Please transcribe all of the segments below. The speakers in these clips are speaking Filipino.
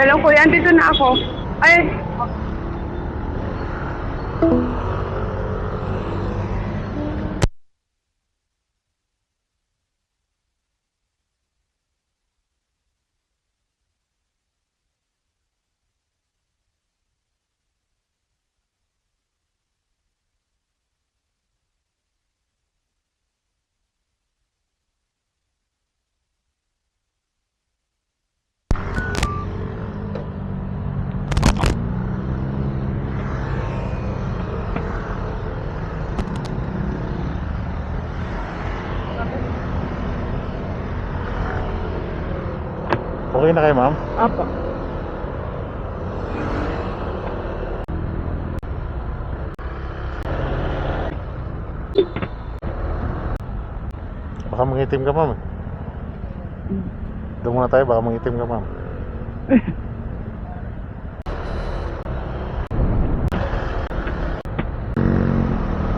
Hello kuya, andito na ako. Ay, Okay na kayo, ma'am? Apo. Baka mangitim ka, ma'am. Doon muna tayo, baka mangitim ka, ma'am.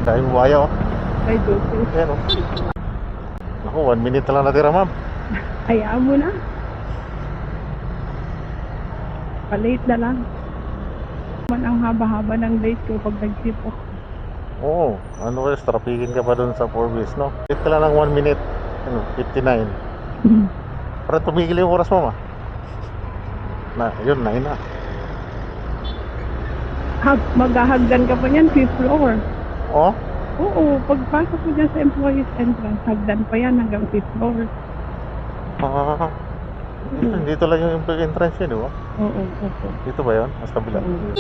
Dahil mo buhaya, oh. Ay, Diyos. Ayan, oh. Naku, 1 minute na lang natira, ma'am. Hayaan mo na. Palate na lang. Man ang haba-haba ng late ko pag nag-ship ako. Oo, ano kayo, trafficking ka pa doon sa Forbes, no? Wait ka lang ng 1 minute, ano, 59. Para tumigil yung oras mo, ma. Na, yun, 9 na. Maghahagdan ka pa niyan, 5th floor. Oh? Oo, pagpasok mo dyan sa employee's entrance, hagdan pa yan hanggang 5th floor. Ah, dito lang yung entrance yun, di ba? Oo, opo. Dito ba yun? Mas kabila. Oo.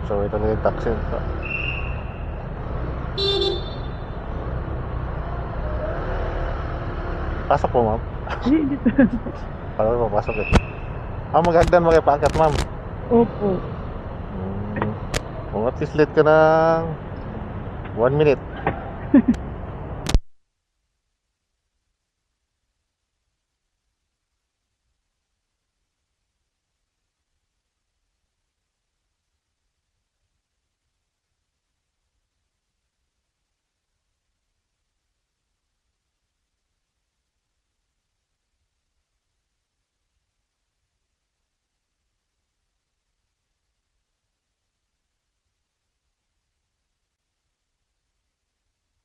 So, ito na yung taxi. Pasok po, ma'am. Hindi, dito. Paano papasok eh? Ah, maghagdan mo kayo paakyat, ma'am. Opo. Kung at least late ka ng 1 minute.